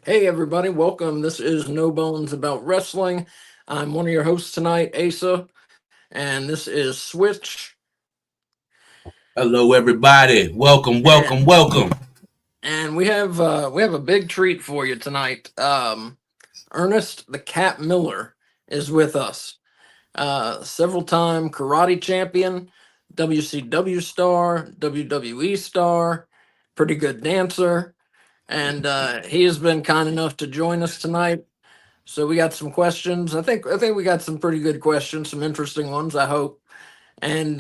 Hey, everybody, welcome. This is No Bones About Wrestling. I'm one of your hosts tonight, Asa, and this is Switch. Hello, everybody. Welcome, And welcome, welcome. we have a big treat for you tonight. Ernest the Cat Miller is with us. Several time karate champion, WCW star, WWE star, pretty good dancer, and he has been kind enough to join us tonight. So we got some questions. I think we got some pretty good questions, some interesting ones, I hope. And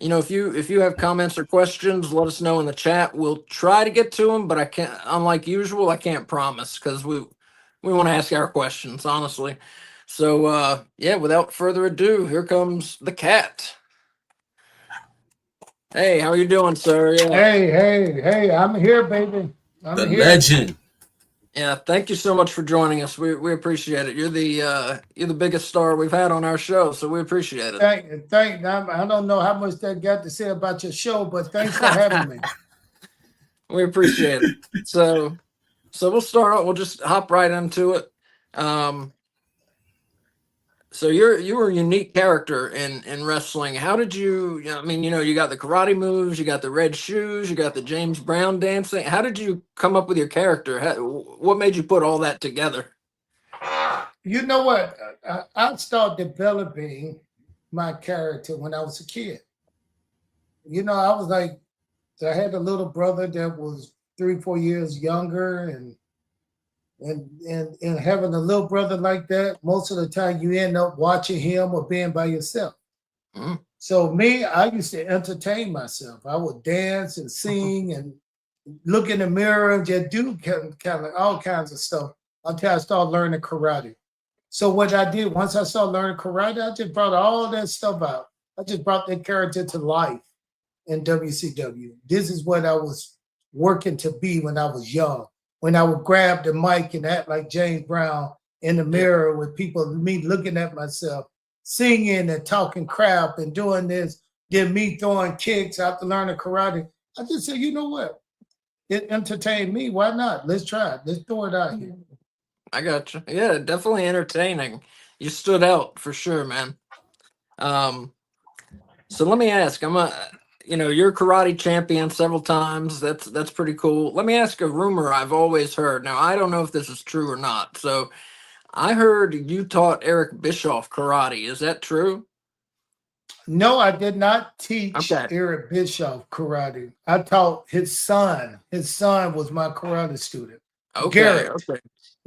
if you have comments or questions, let us know in the chat. We'll try to get to them, but I can't. Unlike usual, I can't promise because we want to ask our questions honestly. So yeah, without further ado, here comes the cat. Hey, how are you doing, sir? Yeah. Hey, I'm here, baby. I'm The here. legend. Yeah, thank you so much for joining us. We appreciate it. You're the biggest star we've had on our show, so we appreciate it. I don't know how much that got to say about your show, but thanks for having me. We appreciate it. So we'll start out. We'll just hop right into it. Um, so you were a unique character in wrestling. How did you? I mean, you got the karate moves, you got the red shoes, you got the James Brown dancing. How did you come up with your character? What made you put all that together? You know what? I started developing my character when I was a kid. I was like, I had a little brother that was 3, 4 years younger, and having a little brother like that, most of the time you end up watching him or being by yourself. Mm. So me, I used to entertain myself. I would dance and sing and look in the mirror and just do kind of all kinds of stuff until I started learning karate. So what I did once I started learning karate, I just brought all that stuff out. I just brought that character to life in WCW. This is what I was working to be when I was young. When I would grab the mic and act like James Brown in the Yeah. mirror with people, me looking at myself, singing and talking crap and doing this, then me throwing kicks after learning karate. I just said, you know what? It entertained me. Why not? Let's try it. Let's throw it out here. I got you. Yeah, definitely entertaining. You stood out for sure, man. Um, so let me ask. You're a karate champion several times. That's pretty cool. Let me ask a rumor I've always heard. Now I don't know if this is true or not. So I heard you taught Eric Bischoff karate. Is that true? No, I did not teach Okay. Eric Bischoff karate. I taught his son. His son was my karate student. Okay. Garrett. Okay.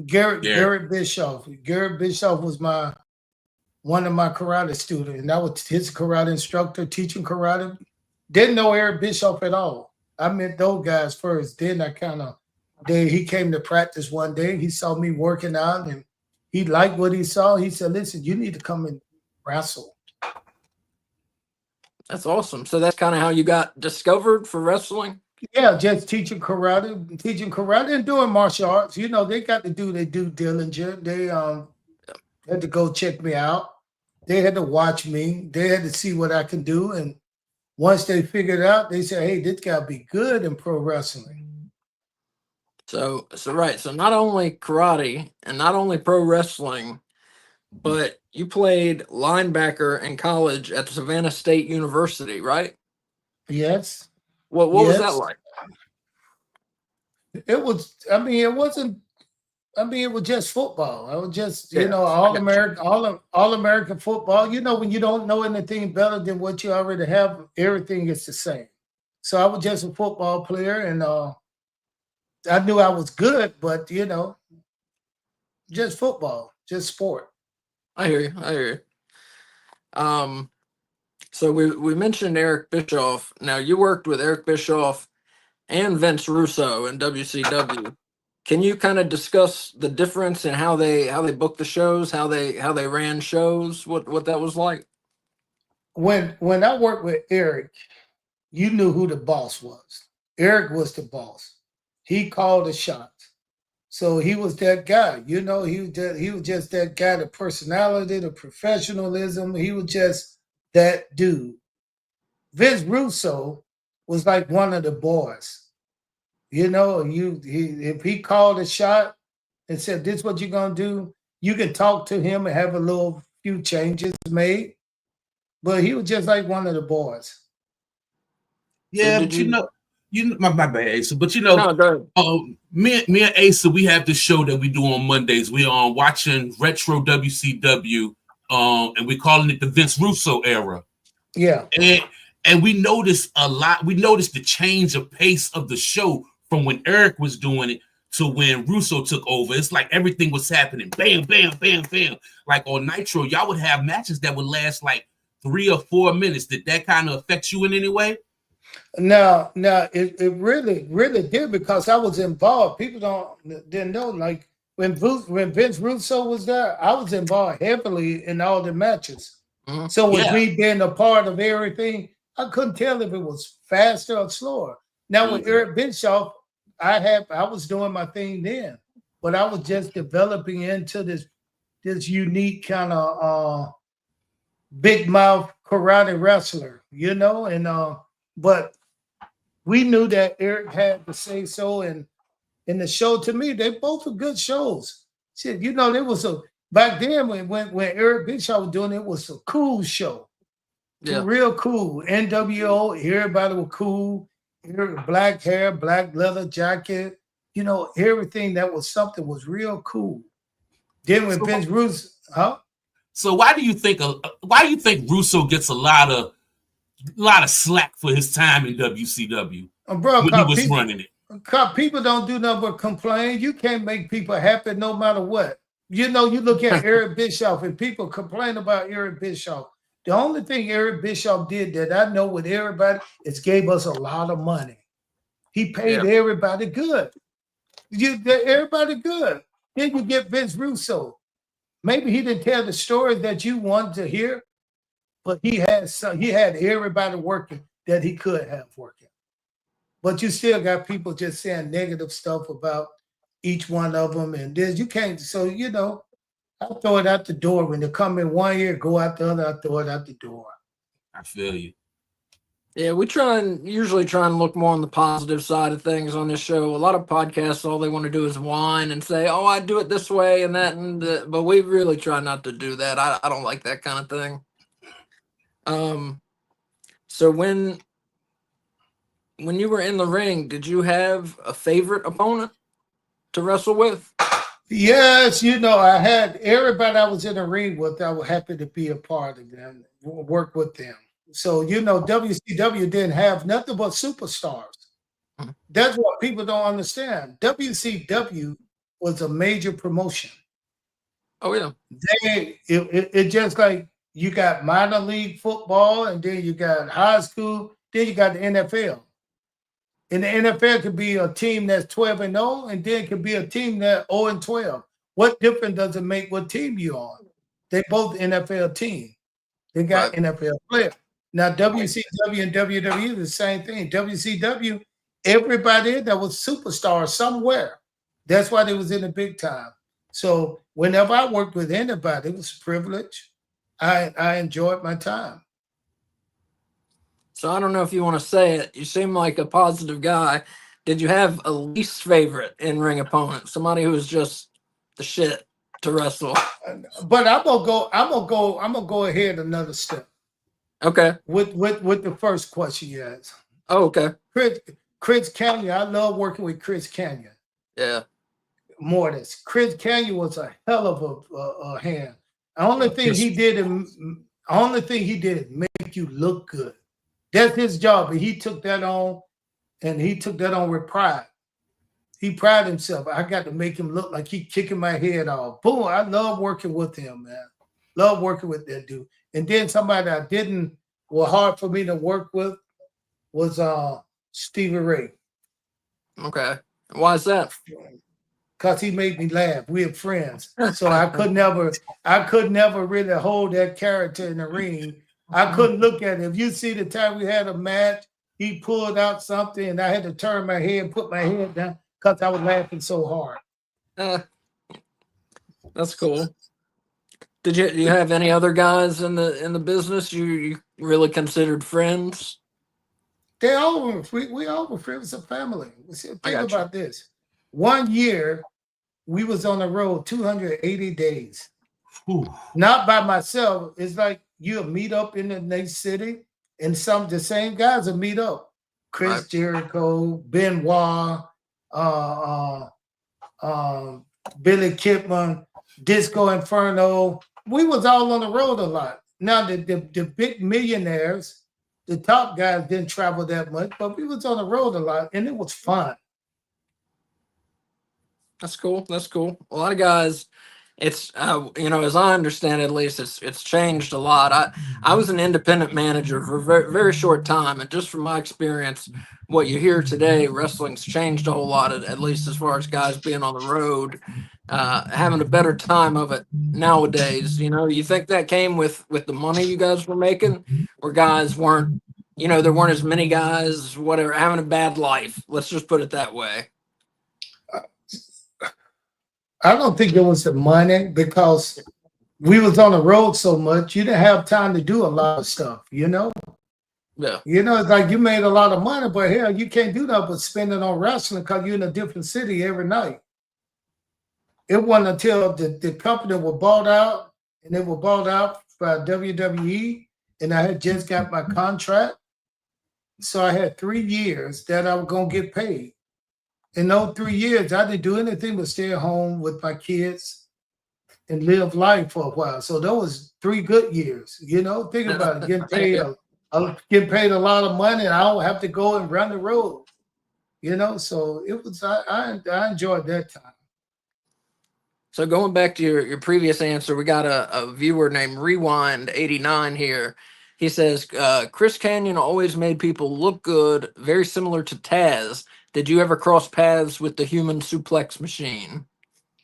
Gary. Garrett Bischoff. Garrett Bischoff was my one of my karate students, and I was his karate instructor teaching karate. Didn't know Eric Bischoff at all. I met those guys first. Then I kind of then he came to practice one day. He saw me working out and he liked what he saw. He said, listen, you need to come and wrestle. That's awesome. So that's kind of how you got discovered for wrestling. Yeah, just teaching karate and doing martial arts. They got to do their due diligence. They had to go check me out. They had to watch me. They had to see what I can do. And once they figured out, they said, hey, this guy be good in pro wrestling. So right. So not only karate and not only pro wrestling, but you played linebacker in college at Savannah State University, right? Yes. What was that Yes. like? It was, it wasn't, it was just football. I was just, Yeah, I all got you. American, all American football. When you don't know anything better than what you already have, everything is the same. So I was just a football player, and I knew I was good, but just football, just sport. I hear you. I hear you. So we mentioned Eric Bischoff. Now you worked with Eric Bischoff and Vince Russo in WCW. Can you kind of discuss the difference in how they booked the shows, how they ran shows, what that was like? When I worked with Eric, you knew who the boss was. Eric was the boss. He called the shots. So he was that guy. He was just that guy, the personality, the professionalism. He was just that dude. Vince Russo was like one of the boys. You know, if he called a shot and said, "This is what you're gonna do," you can talk to him and have a little few changes made. But he was just like one of the boys. So Yeah, did but you? my bad, Asa. But No, go me and Asa, we have this show that we do on Mondays. We are watching retro WCW, and we're calling it the Vince Russo era. Yeah. And we noticed a lot. We noticed the change of pace of the show from when Eric was doing it to when Russo took over. It's like everything was happening. Bam, bam, bam, bam. Like on Nitro, y'all would have matches that would last like 3 or 4 minutes. Did that kind of affect you in any way? No, it really did because I was involved. People didn't know. Like when Vince Russo was there, I was involved heavily in all the matches. Mhm. So with Yeah. me being a part of everything, I couldn't tell if it was faster or slower. Now with Okay. Eric Bischoff, I was doing my thing then, but I was just developing into this unique kind of big mouth karate wrestler, you know, and but we knew that Eric had to say so, and in the show, to me, they both were good shows. Shit, you know, there was a back then when Eric Bischoff was doing it was a cool show, Yeah. real cool. NWO, everybody was cool. Black hair, black leather jacket, you know, everything that was something was real cool. Then when Vince Russo, So why do you think Russo gets a lot of slack for his time in WCW bro, when he was running it? People don't do nothing but complain. You can't make people happy no matter what. You know, you look at Eric Bischoff and people complain about Eric Bischoff. The only thing Eric Bischoff did that I know with everybody is gave us a lot of money. He paid everybody good. Everybody good. Then you get Vince Russo. Maybe he didn't tell the story that you wanted to hear, but he had everybody working that he could have working. But you still got people just saying negative stuff about each one of them, and this you can't. So you know, I throw it out the door when they come in one ear, go out the other. I throw it out the door. I feel you. Yeah, we usually try and look more on the positive side of things on this show. A lot of podcasts, all they want to do is whine and say, "Oh, I do it this way and that," but we really try not to do that. I don't like that kind of thing. So when you were in the ring, did you have a favorite opponent to wrestle with? Yes, you know, I had everybody I was in the ring with. I was happy to be a part of them, work with them. So you know, WCW didn't have nothing but superstars. That's what people don't understand. WCW was a major promotion. Oh yeah, It just like you got minor league football, and then you got high school, then you got the NFL. And the NFL could be a team that's 12-0, and then it could be a team that's 0-12. What difference does it make what team you on? They both NFL team. They got right. NFL players. Now WCW and WWE the same thing. WCW, everybody that was superstar somewhere. That's why they was in the big time. So whenever I worked with anybody, it was a privilege. I enjoyed my time. So I don't know if you want to say it. You seem like a positive guy. Did you have a least favorite in-ring opponent? Somebody who was just the shit to wrestle? But I'm gonna go ahead another step. Okay. With the first question you asked. Oh, okay. Chris Canyon. I love working with Chris Canyon. Yeah. Mortis. Chris Canyon was a hell of a hand. The only thing he did make you look good. That's his job, but he took that on, and he took that on with pride. He prided himself. I got to make him look like he kicking my head off. Boom! I love working with him, man. Love working with that dude. And then somebody I didn't was hard for me to work with was Stevie Ray. Okay. Why is that? Because he made me laugh. We're friends. So I could never really hold that character in the ring. I couldn't look at it. If you see the time we had a match, he pulled out something and I had to turn my head and put my head down because I was laughing so hard. That's cool. Do you have any other guys in the business you really considered friends? They all were. We all were friends of family. Think got you. about this. 1 year, we was on the road 280 days. Whew. Not by myself. It's like you'll meet up in the next city, and the same guys will meet up. Chris Right. Jericho, Benoit, Billy Kidman, Disco Inferno. We was all on the road a lot. Now the big millionaires, the top guys didn't travel that much, but we was on the road a lot, and it was fun. That's cool. That's cool. A lot of guys, it's as I understand it, at least it's changed a lot. I was an independent manager for a very, very short time, and just from my experience, what you hear today, wrestling's changed a whole lot. At least as far as guys being on the road, having a better time of it nowadays. You think that came with the money you guys were making, where guys weren't, there weren't as many guys, whatever, having a bad life. Let's just put it that way. I don't think it was the money because we was on the road so much. You didn't have time to do a lot of stuff, Yeah. It's like you made a lot of money, but hell, you can't do that but spend it on wrestling because you're in a different city every night. It wasn't until the company was bought out, and they were bought out by WWE, and I had just got my contract. So I had 3 years that I was going to get paid. In those 3 years, I didn't do anything but stay at home with my kids and live life for a while. So that was 3 good years. Think about it, getting paid a lot of money, and I don't have to go and run the road. So it was. I enjoyed that time. So going back to your previous answer, we got a viewer named Rewind89 here. He says, Chris Kanyon always made people look good, very similar to Taz. Did you ever cross paths with the human suplex machine?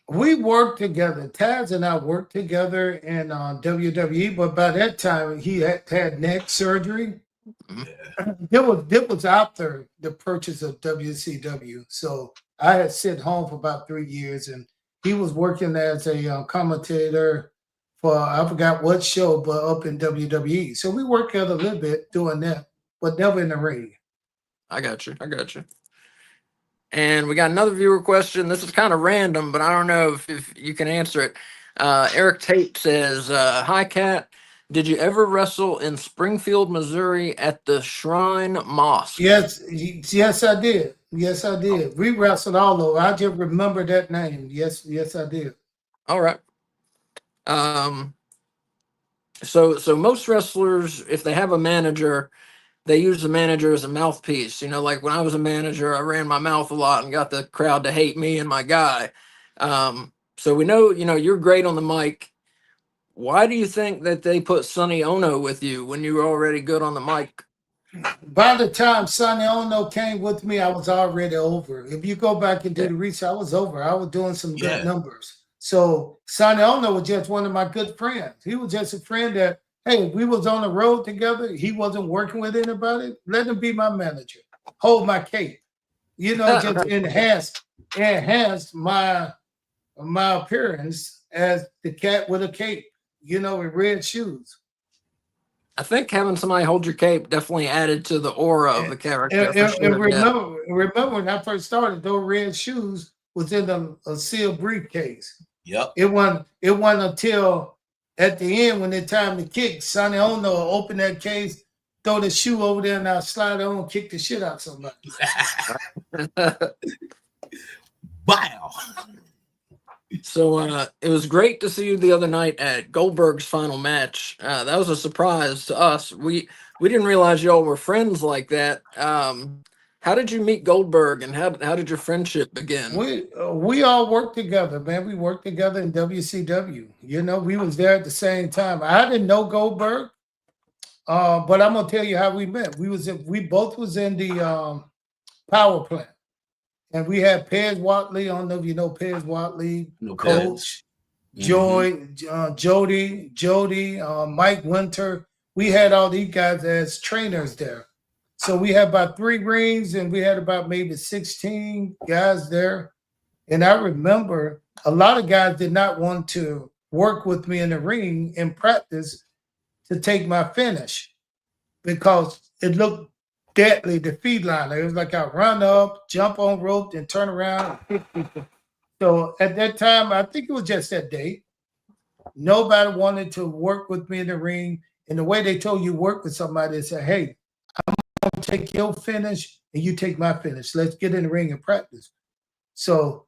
We worked together. Taz and I worked together in WWE, but by that time he had neck surgery. It was after the purchase of WCW. So I had sit home for about 3 years, and he was working as a commentator for, I forgot what show, but up in WWE. So we worked together a little bit doing that, but never in the ring. I got you. And we got another viewer question. This is kind of random, but I don't know if you can answer it. Eric Tate says, hi, Kat. Did you ever wrestle in Springfield, Missouri at the Shrine Mosque? Yes, I did. Yes, I did. We wrestled all over. I just remember that name. Yes, I did. All right. So most wrestlers, if they have a manager, they use the manager as a mouthpiece. Like when I was a manager, I ran my mouth a lot and got the crowd to hate me and my guy. So we know, you're great on the mic. Why do you think that they put Sonny Ono with you when you were already good on the mic? By the time Sonny Ono came with me, I was already over. If you go back and do the research, I was over. I was doing some good numbers. So Sonny Ono was just one of my good friends. He was just a friend that, hey, we was on the road together. He wasn't working with anybody. Let him be my manager. Hold my cape. Just enhanced my appearance as the cat with a cape, with red shoes. I think having somebody hold your cape definitely added to the aura of the character. And remember when I first started, those red shoes was in a sealed briefcase. Yep. It wasn't until at the end when it's time to kick, Sonny Ono open that case, throw the shoe over there, and I slide on and kick the shit out of somebody. Wow. So it was great to see you the other night at Goldberg's final match. That was a surprise to us. We didn't realize y'all were friends like that. How did you meet Goldberg, and how did your friendship begin? We all worked together, man. We worked together in WCW. We was there at the same time. I didn't know Goldberg, but I'm gonna tell you how we met. We both was in the power plant. And we had Pez Watley. I don't know if you know Pez Watley, Coach, Jody, Mike Winter. We had all these guys as trainers there. So we had about 3 rings, and we had about maybe 16 guys there. And I remember a lot of guys did not want to work with me in the ring in practice to take my finish because it looked deadly, the feline. It was like I run up, jump on rope, and turn around and hit people. So at that time, I think it was just that day. Nobody wanted to work with me in the ring. And the way they told you work with somebody, they said, hey, I'm gonna take your finish and you take my finish. Let's get in the ring and practice. So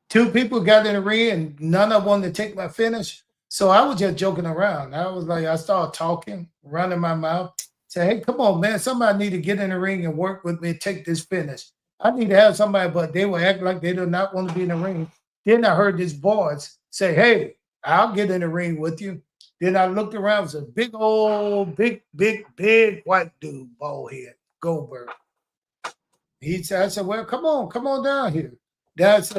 two people got in the ring and none of them wanted to take my finish. So I was just joking around. I was like, I started talking, running my mouth. Say, hey, come on, man. Somebody need to get in the ring and work with me and take this finish. I need to have somebody, but they will act like they do not want to be in the ring. Then I heard this voice say, hey, I'll get in the ring with you. Then I looked around, it was a big old, big white dude, bald head, Goldberg. He said, I said, well, come on down here. That's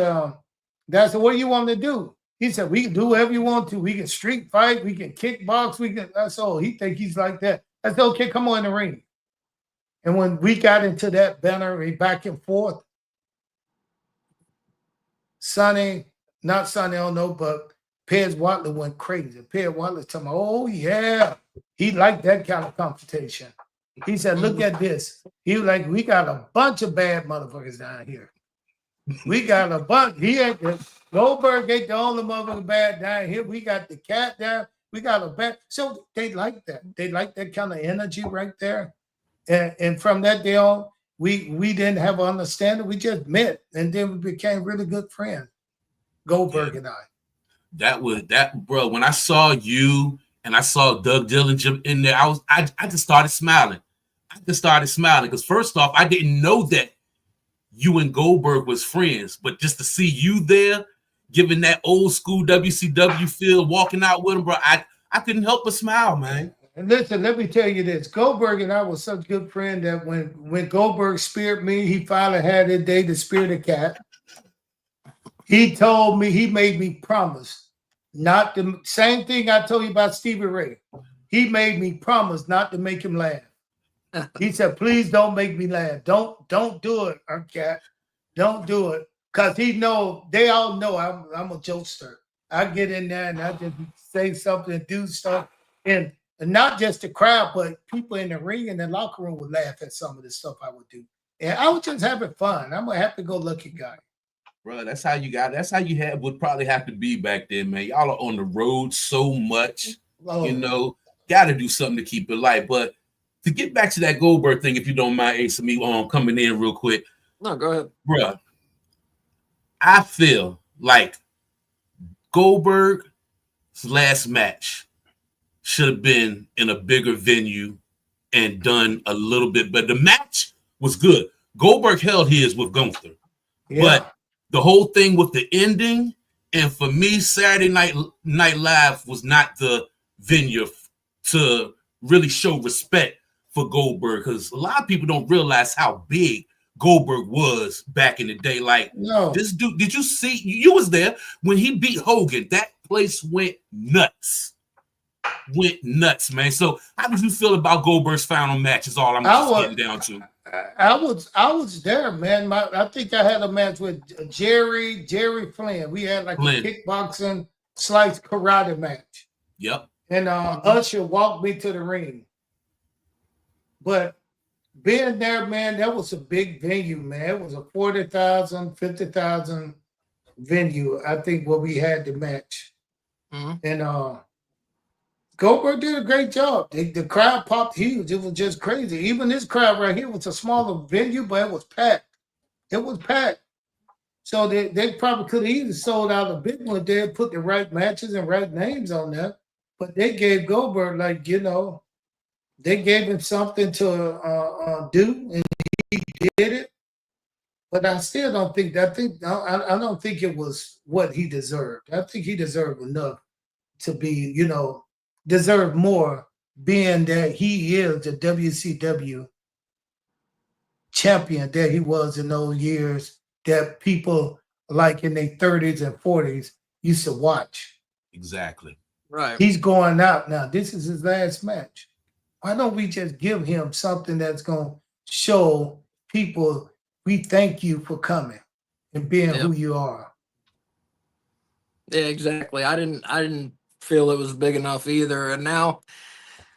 what you want to do. He said, we can do whatever you want to. We can street fight, we can kickbox, we can, that's all. He think he's like that. I said, okay, come on in the ring. And when we got into that banner, back and forth, not Sonny, I don't know, but Pez Watley went crazy. Pez Watley told me, oh, yeah. He liked that kind of confrontation. He said, look at this. He was like, we got a bunch of bad motherfuckers down here. We got a bunch. Goldberg ain't the only motherfucker bad down here. We got the cat down. We got a bad. So they like that. They like that kind of energy right there. And from that day on, we didn't have an understanding. We just met. And then we became really good friends. Goldberg and I. That, bro. When I saw you and I saw Doug Dillinger in there, I just started smiling. Because first off, I didn't know that you and Goldberg was friends, but just to see you there, giving that old school WCW feel, walking out with him, bro, I couldn't help but smile, man. And listen, let me tell you this. Goldberg and I were such good friends that when Goldberg speared me, he finally had his day to spear the cat. He told me, he made me promise not to, same thing I told you about Stevie Ray. He made me promise not to make him laugh. He said, please don't make me laugh. Don't do it, cat. Don't do it. Because they all know I'm a jokester. I get in there and I just say something and do stuff. And not just the crowd, but people in the ring and the locker room would laugh at some of the stuff I would do. And I was just having fun. I'm a happy-go-lucky guy. Bro, that's how you got it. That's how you would probably have to be back then, man. Y'all are on the road so much, got to do something to keep it light. But to get back to that Goldberg thing, if you don't mind, Asa, me coming in real quick. No, go ahead. Bro, I feel like Goldberg's last match should have been in a bigger venue and done a little bit better. The match was good. Goldberg held his with Gunther. Yeah. But the whole thing with the ending, and for me, Saturday Night Live was not the venue to really show respect for Goldberg, because a lot of people don't realize how big Goldberg was back in the day. Like, This dude, did you see? You was there when he beat Hogan. That place went nuts. Man. So how did you feel about Goldberg's final match is all I'm getting down to. I was there, man. I think I had a match with Jerry Flynn. We had like a kickboxing slice karate match. Yep. And Usher walked me to the ring. But being there, man, that was a big venue, man. It was a 40,000, 50,000 venue, I think, where we had the match. Mm-hmm. And Goldberg did a great job. The crowd popped huge. It was just crazy. Even this crowd right here was a smaller venue, but it was packed. So they probably could have easily sold out a big one if they had put the right matches and right names on there. But they gave Goldberg, they gave him something to do, and he did it. But I still don't think that. I don't think it was what he deserved. I think he deserved enough to be, deserve more, being that he is the WCW champion that he was in those years that people like in their 30s and 40s used to watch. Exactly. Right. He's going out now. This is his last match. Why don't we just give him something that's going to show people we thank you for coming and being who you are? Yeah, exactly. I didn't feel it was big enough either. And now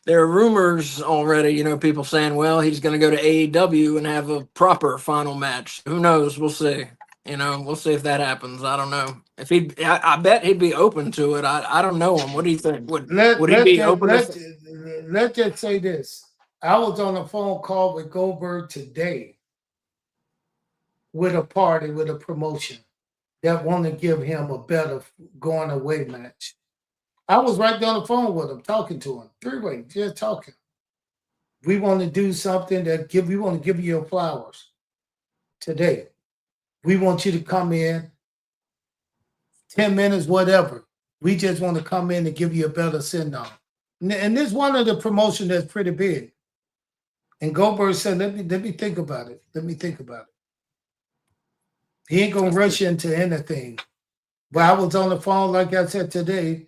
there are rumors already, you know, people saying, well, he's going to go to AEW and have a proper final match. Who knows? We'll see. You know, we'll see if that happens. I don't know. If I bet he'd be open to it. I don't know him. What do you think? Would he be open to? Let's just say this. I was on a phone call with Goldberg today with a party, with a promotion that want to give him a better going away match. I was right there on the phone with him, talking to him, three-way, just talking. We want to do something we want to give you your flowers today. We want you to come in 10 minutes, whatever. We just want to come in and give you a better send-off. And this is one of the promotions that's pretty big. And Goldberg said, let me think about it. Let me think about it. He ain't going to rush into anything. But I was on the phone, like I said today,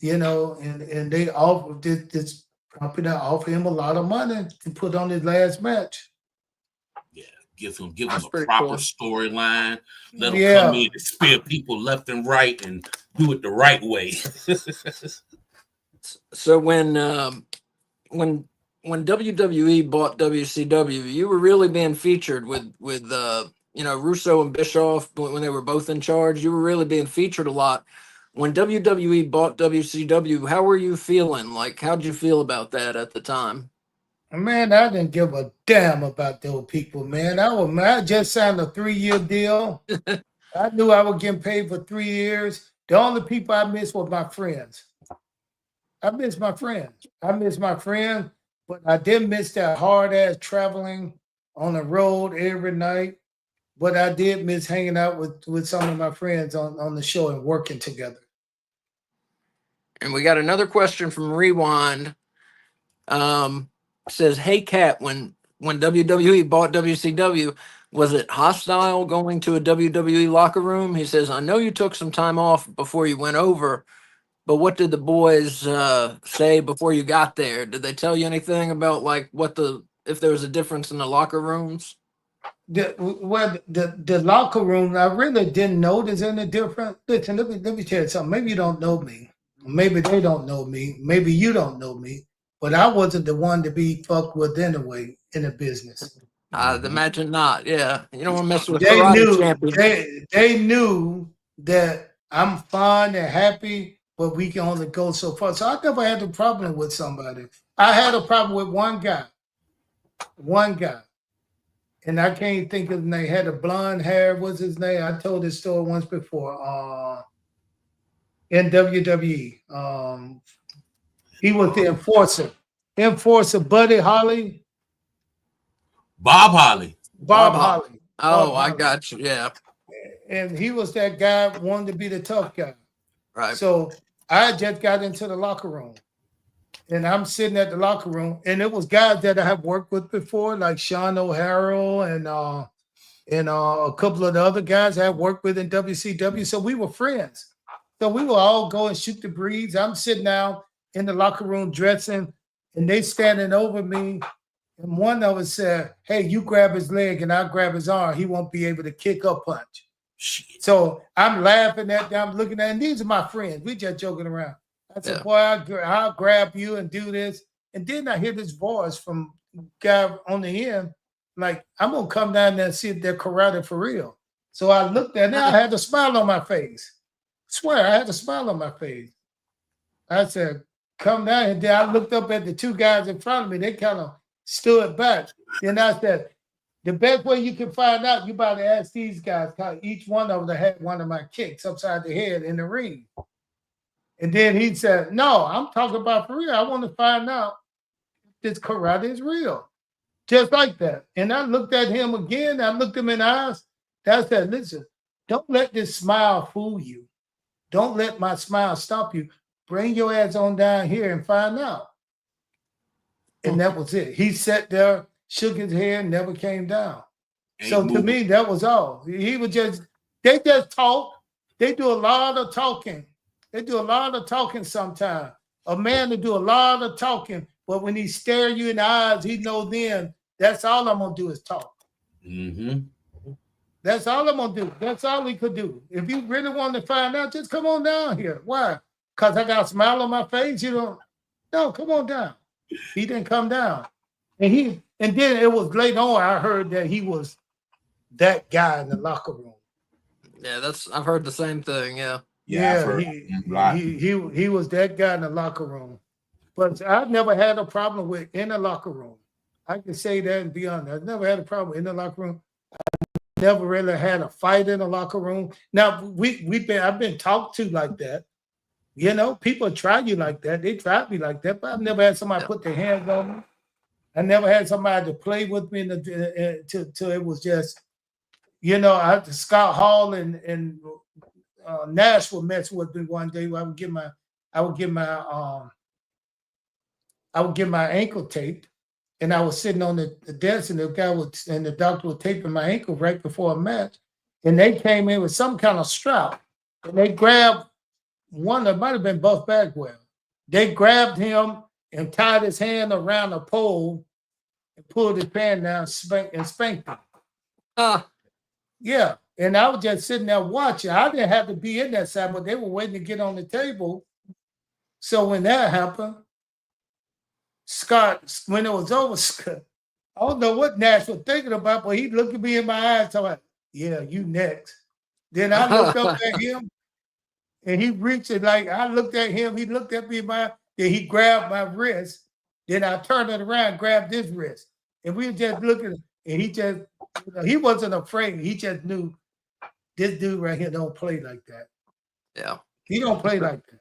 you know, and they offered this company offered him a lot of money to put on his last match. Yeah, give him a pretty proper cool. storyline. Let him come in and spear people left and right and do it the right way. So when WWE bought WCW, you were really being featured with you know, Russo and Bischoff when they were both in charge. You were really being featured a lot. When WWE bought WCW, how were you feeling? Like, how'd you feel about that at the time? Man, I didn't give a damn about those people, man. I just signed a 3-year deal. I knew I was getting paid for 3 years. The only people I missed were my friends. I miss my friends. But I didn't miss that hard ass traveling on the road every night. But I did miss hanging out with some of my friends on the show and working together. And we got another question from Rewind. Says, "Hey Cat, when WWE bought WCW, was it hostile going to a WWE locker room?" He says, "I know you took some time off before you went over, but what did the boys say before you got there? Did they tell you anything about like if there was a difference in the locker rooms?" The locker room, I really didn't notice any difference. Listen, let me tell you something. Maybe you don't know me. Maybe they don't know me. Maybe you don't know me. But I wasn't the one to be fucked with anyway in the business. I'd imagine not. Yeah, you don't want to mess with They karate knew champions. they knew that I'm fun and happy, but we can only go so far. So I never had a problem with somebody. I had a problem with one guy. And I can't think of his name. Had a blonde hair. What's his name? I told this story once before. In WWE. He was the enforcer. Enforcer Buddy Holly. Bob Holly. Bob Holly. Oh, I got you. Yeah. And he was that guy, wanted to be the tough guy. Right. So I just got into the locker room. And I'm sitting at the locker room, and it was guys that I have worked with before, like Sean O'Hara and a couple of the other guys I have worked with in WCW. So we were friends. So we would all go and shoot the breeze. I'm sitting down in the locker room dressing, and they standing over me. And one of us said, "Hey, you grab his leg and I'll grab his arm. He won't be able to kick or punch." Shit. So I'm laughing at them, looking at, and these are my friends. We just joking around. I said, "Boy, I'll grab you and do this." And then I hear this voice from guy on the end, like, "I'm gonna come down there and see if they're karate for real." So I looked at them, I had a smile on my face. I swear, I had a smile on my face. I said, "Come down." And then I looked up at the two guys in front of me. They kind of stood back. Then I said, "The best way you can find out, you about to ask these guys, because each one of them had one of my kicks upside the head in the ring." And then he said, "No, I'm talking about for real. I want to find out if this karate is real." Just like that. And I looked at him again. I looked him in the eyes. I said, "Listen, don't let this smile fool you. Don't let my smile stop you. Bring your ass on down here and find out." And that was it. He sat there, shook his head, never came down. So to me, that was all. They just talk. They do a lot of talking. They do a lot of talking sometimes. A man to do a lot of talking, but when he stare you in the eyes, he knows then that's all I'm gonna do is talk. Mm-hmm. That's all I'm gonna do. That's all he could do. If you really want to find out, just come on down here. Why? Because I got a smile on my face. You don't. No, come on down. He didn't come down. And then it was later on I heard that he was that guy in the locker room. Yeah, I've heard the same thing. Yeah. Yeah, he was that guy in the locker room. But I've never had a problem with in the locker room. I can say that and be honest. I've never had a problem in the locker room. Never really had a fight in the locker room. Now I've been talked to like that. You know, people try you like that. They tried me like that, but I've never had somebody put their hands on me. I never had somebody to play with me till it was just, you know, I had to Scott Hall and Nashville mess with me one day where I would get my ankle taped, and I was sitting on the desk, and the doctor was taping my ankle right before a match, and they came in with some kind of strap, and they grabbed one that might have been Buff Bagwell. They grabbed him and tied his hand around a pole and pulled his pants down and spanked him. Yeah. And I was just sitting there watching. I didn't have to be in that side, but they were waiting to get on the table. So when that happened, Scott, when it was over, Scott, I don't know what Nash was thinking about, but he looked at me in my eyes, like, yeah, you next. Then I looked up at him, and he reached it like I looked at him. He looked at me in my eye. Then he grabbed my wrist. Then I turned it around, grabbed his wrist. And we were just looking, and he wasn't afraid. He just knew this dude right here don't play like that. Yeah. He don't play like that.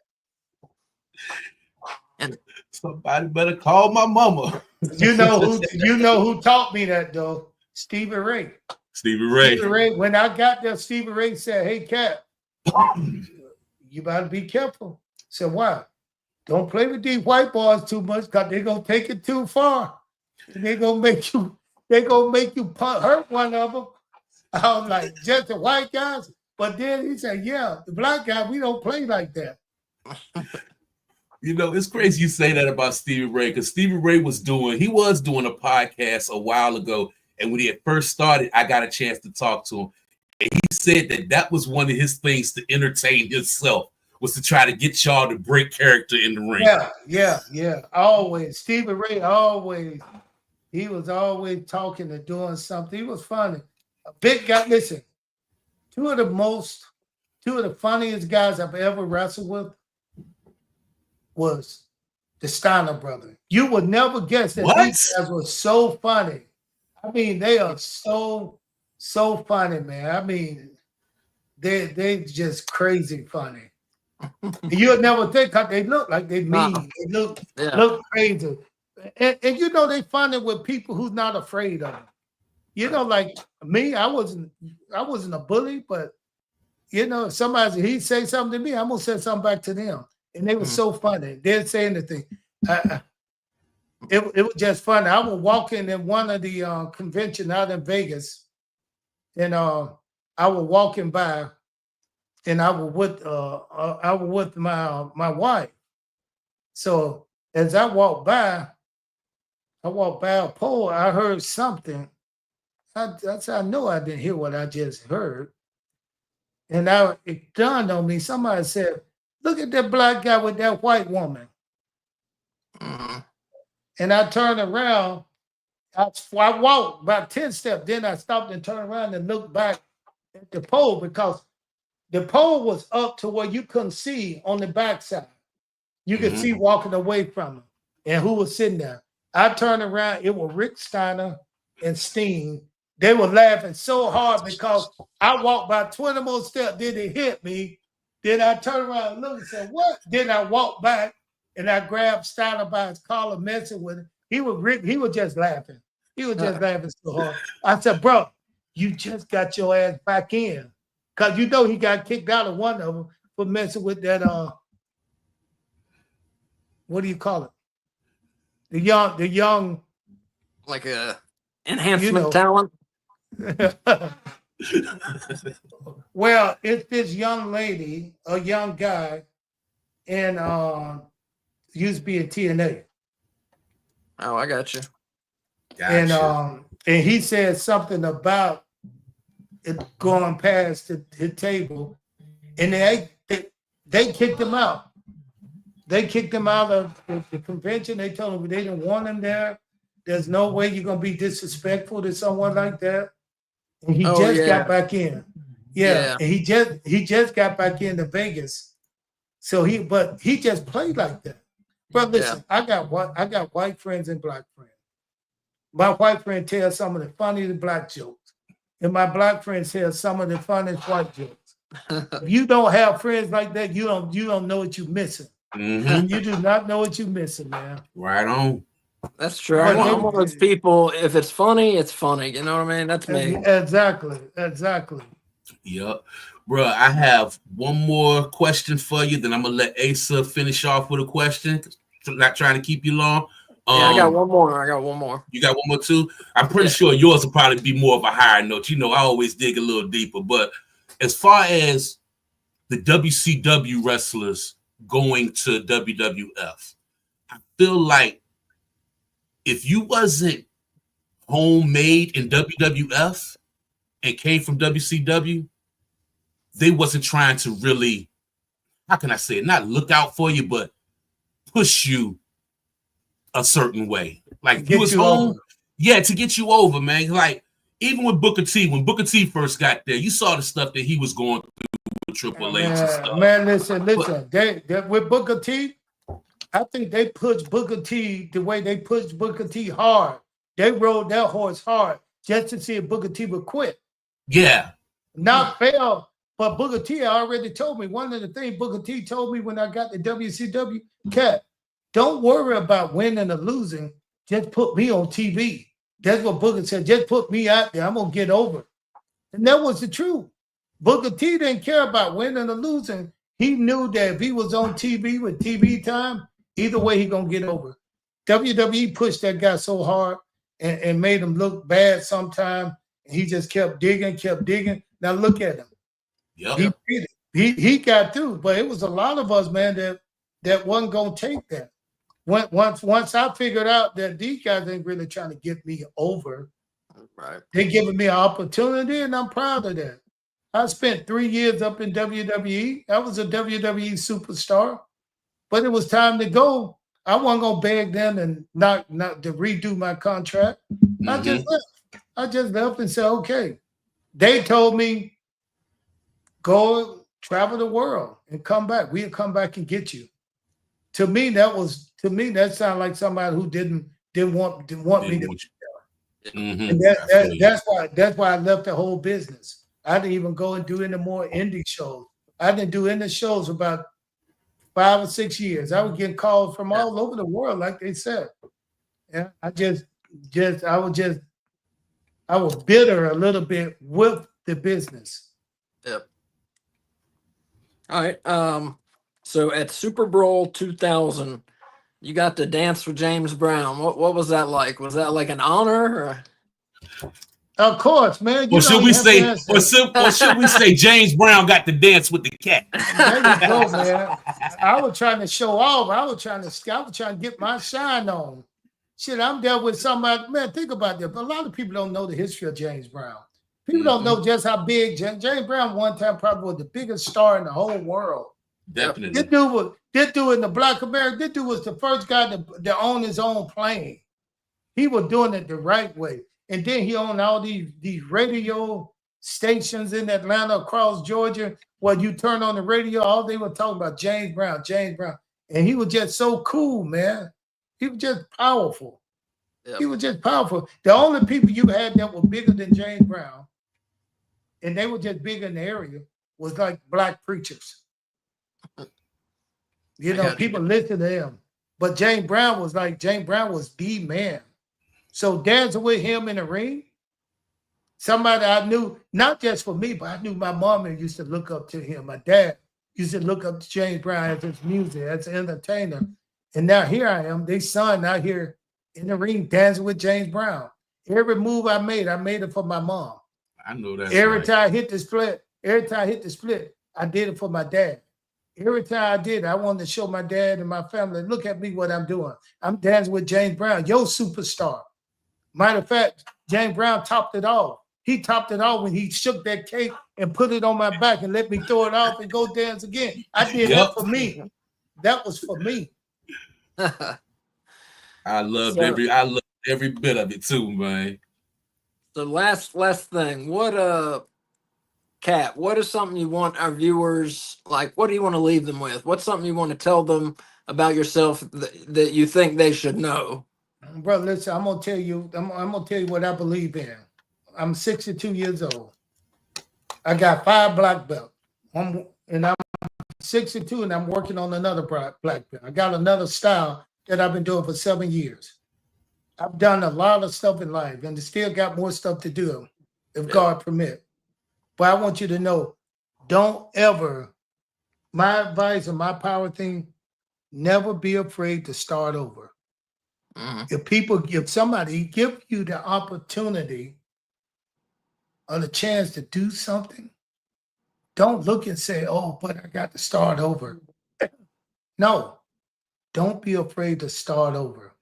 And somebody better call my mama. You know who taught me that though? Stevie Ray. Stevie Ray. When I got there, Stevie Ray said, "Hey, Cap, you better be careful." I said, "Why? Don't play with these white boys too much, because they're gonna take it too far. And they're gonna make you hurt one of them." I was like, "Just the white guys?" But then he said, "Yeah, the black guy, we don't play like that." You know, it's crazy you say that about Stevie Ray, because Stevie Ray was doing a podcast a while ago, and when he had first started, I got a chance to talk to him, and he said that was one of his things to entertain himself, was to try to get y'all to break character in the ring. Yeah. Always. Stevie Ray he was always talking and doing something. He was funny. A big guy. Listen, two of the funniest guys I've ever wrestled with was the Steiner brother. You would never guess that these guys were so funny. I mean, they are so funny, man. I mean, they just crazy funny. You'd never think, because they look like they mean. They look crazy. And you know, they funny with people who's not afraid of them. You know, like me, I wasn't a bully, but you know, if he'd say something to me, I'm gonna say something back to them. And they were so funny. They didn't say anything. It was just funny. I was walking in one of the convention out in Vegas, and I was walking by, and I was with my wife. So as I walked by a pole. I heard something. I know I didn't hear what I just heard. And it dawned on me. Somebody said, "Look at that black guy with that white woman." Mm-hmm. And I turned around. I walked about 10 steps. Then I stopped and turned around and looked back at the pole, because the pole was up to where you couldn't see on the backside. You could see walking away from him and who was sitting there. I turned around. It was Rick Steiner and Steen. They were laughing so hard because I walked by 20 more steps. Then it hit me. Then I turned around and looked and said, "What?" Then I walked back and I grabbed Steiner by his collar, messing with him. He was just laughing. He was just laughing so hard. I said, "Bro, you just got your ass back in." Because you know he got kicked out of one of them for messing with that, what do you call it? The young. Like a enhancement talent. Well, it's this young lady, a young guy, and used to be in TNA. Oh, I got you. Gotcha. And he said something about it going past the table, and they kicked him out. They kicked him out of the convention. They told him they didn't want him there. There's no way you're gonna be disrespectful to someone like that. And he just got back in. Yeah. And he just got back into Vegas. So he just played like that. But listen, I got white friends and black friends. My white friend tells some of the funniest black jokes, and my black friend tells some of the funniest white jokes. If you don't have friends like that, you don't know what you're missing. Mm-hmm. You do not know what you're missing, man. Right on. That's true. I'm one of those people. If it's funny, it's funny. You know what I mean? That's me. Exactly. Yep. Bro, I have one more question for you. Then I'm gonna let Asa finish off with a question. Not trying to keep you long. I got one more. You got one more too? I'm pretty sure yours will probably be more of a higher note. You know, I always dig a little deeper. But as far as the WCW wrestlers going to WWF, I feel like if you wasn't homemade in WWF and came from WCW, they wasn't trying to really, how can I say it, not look out for you, but push you a certain way. Like you was home, to get you over, man. Like even with Booker T, when Booker T first got there, you saw the stuff that he was going through with Triple H and stuff. Man, listen. They with Booker T, I think they pushed Booker T the way they pushed Booker T hard. They rode that horse hard just to see if Booker T would quit. Yeah. Not fail, but Booker T already told me. One of the things Booker T told me when I got the WCW, Cat, don't worry about winning or losing. Just put me on TV. That's what Booker said. Just put me out there. I'm going to get over. And that was the truth. Booker T didn't care about winning or losing. He knew that if he was on TV with TV time, either way, he going to get over. WWE pushed that guy so hard and made him look bad sometime. And he just kept digging. Now look at him. Yep. He did it. He got through. But it was a lot of us, man, that wasn't going to take that. Once I figured out that these guys ain't really trying to get me over, right? They're giving me an opportunity, and I'm proud of that. I spent 3 years up in WWE. I was a WWE superstar, but it was time to go. I wasn't gonna beg them and not to redo my contract. Mm-hmm. I just left and said, okay. They told me, go travel the world and come back. We'll come back and get you. To me, that sounded like somebody who didn't want me to. Mm-hmm. And that's why I left the whole business. I didn't even go and do any more indie shows. I didn't do any shows for about 5 or 6 years. I was getting calls from all over the world, like they said. Yeah, I was bitter a little bit with the business. Yep. All right. So at Super Bowl 2000, you got to dance with James Brown. What was that like? Was that like an honor? Or? Of course, man. Or should we say James Brown got to dance with the cat? There you go, man. I was trying to show off. I was trying to get my shine on. Shit, I'm there with somebody. Man, think about this. A lot of people don't know the history of James Brown. People don't know just how big James Brown one time probably was the biggest star in the whole world. Definitely. This dude in the Black America, this dude was the first guy to own his own plane. He was doing it the right way. And then he owned all these radio stations in Atlanta, across Georgia, where you turn on the radio, all they were talking about James Brown. And he was just so cool, man. He was just powerful. Yep. He was just powerful. The only people you had that were bigger than James Brown, and they were just big in the area, was like black preachers. You know, people listen to him. But James Brown was the man. So dancing with him in the ring, somebody I knew, not just for me, but I knew my mom used to look up to him. My dad used to look up to James Brown as his music, as an entertainer. And now here I am, their son out here in the ring dancing with James Brown. Every move I made it for my mom. I know that. Every time I hit the split, I did it for my dad. Every time I did, I wanted to show my dad and my family, look at me, what I'm doing. I'm dancing with James Brown, your superstar. Matter of fact, James Brown topped it off. He topped it off when he shook that cake and put it on my back and let me throw it off and go dance again. I did that for me. that was for me. I loved every bit of it too, man. The last thing, Kat, what is something you want our viewers, like, what do you want to leave them with? What's something you want to tell them about yourself that you think they should know? Bro, listen, I'm gonna tell you what I believe in. I'm 62 years old. I got 5 black belts. I'm 62 and I'm working on another black belt. I got another style that I've been doing for 7 years. I've done a lot of stuff in life and still got more stuff to do if God permit. But I want you to know, don't ever, my advice and my power thing, never be afraid to start over. If somebody give you the opportunity or the chance to do something, don't look and say, oh, but I got to start over. No, don't be afraid to start over.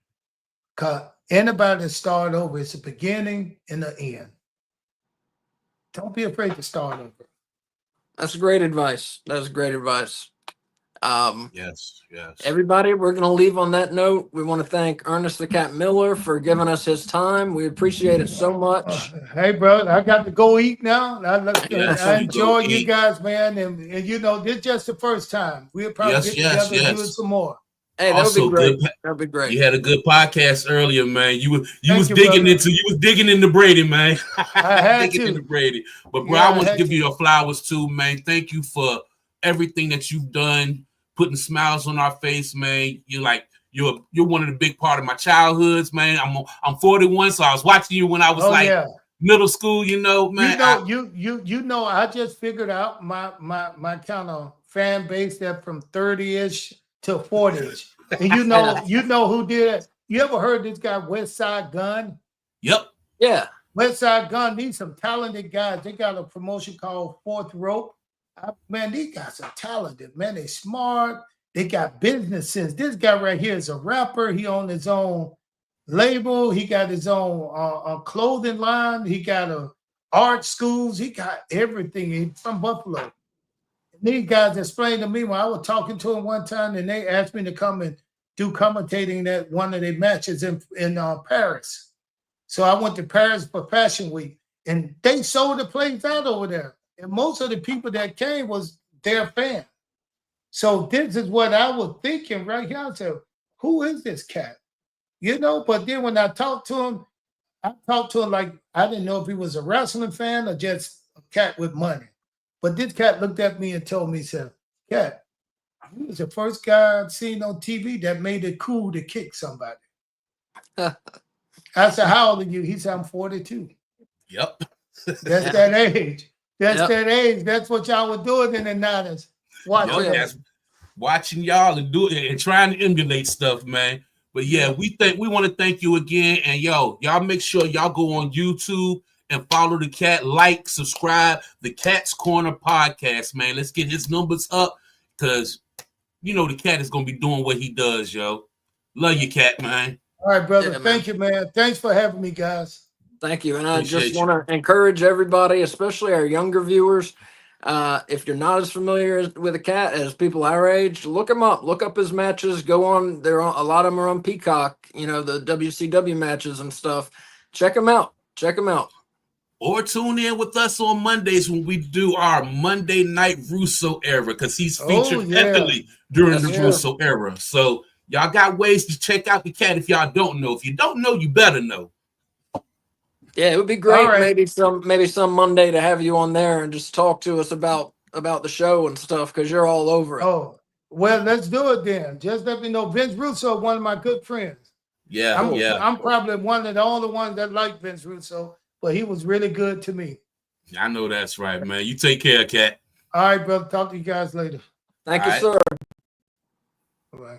Because anybody that start over, it's a beginning and an end. Don't be afraid to start over. That's great advice. That's great advice. Yes. Everybody, we're going to leave on that note. We want to thank Ernest the Cat Miller for giving us his time. We appreciate it so much. Hey, bro, I got to go eat now. I enjoy you eat. guys, man. And you know, this is just the first time. We'll probably get together and do it some more. Hey, that would be great. That would be great. You had a good podcast earlier, man. You was digging into Brady, man. I had digging to. into Brady. But bro, I want to give you your flowers too, man. Thank you for everything that you've done, putting smiles on our face, man. You're one of the big part of my childhoods, man. I'm 41, so I was watching you when I was middle school, you know, man. You know, I just figured out my kind of fan base that from 30-ish to 40-ish. And you know who did it? You ever heard this guy, West Side Gun? Yep. Yeah. West Side Gun, these some talented guys. They got a promotion called Fourth Rope. Man, these guys are talented, man. They smart. They got business sense. This guy right here is a rapper. He owns his own label. He got his own clothing line. He got art schools. He got everything. He's from Buffalo. These guys explained to me when I was talking to them one time, and they asked me to come and do commentating at one of their matches in Paris. So I went to Paris for Fashion Week, and they sold the place out over there. And most of the people that came was their fan. So this is what I was thinking right here. I said, who is this cat? You know, but then when I talked to him like I didn't know if he was a wrestling fan or just a cat with money. But this cat looked at me and told me, he said, Cat, he was the first guy I've seen on TV that made it cool to kick somebody. I said, how old are you? He said, I'm 42. Yep. That's that age. That's that age. That's what y'all were doing in the 90s. Watching y'all and and trying to emulate stuff, man. But yeah, we want to thank you again. And y'all make sure y'all go on YouTube and follow the cat, like, subscribe, the Cat's Corner podcast, man. Let's get his numbers up because you know the cat is gonna be doing what he does, yo. Love you, Cat, man. All right, brother. Thank you, man. Thanks for having me, guys. Thank you. And I just want to encourage everybody, especially our younger viewers. If you're not as familiar with a cat as people our age, look him up. Look up his matches. Go on. A lot of them are on Peacock. You know, the WCW matches and stuff. Check them out. Or tune in with us on Mondays when we do our Monday Night Russo era because he's featured heavily during the Russo era. So y'all got ways to check out the cat if y'all don't know. If you don't know, you better know. Yeah, it would be great maybe some Monday to have you on there and just talk to us about the show and stuff because you're all over it. Oh, well, let's do it then. Just let me know. Vince Russo, one of my good friends. Yeah, I'm probably one of the only ones that like Vince Russo, but he was really good to me. I know that's right, man. You take care, Cat. All right, brother. Talk to you guys later. Thank you, sir. Bye.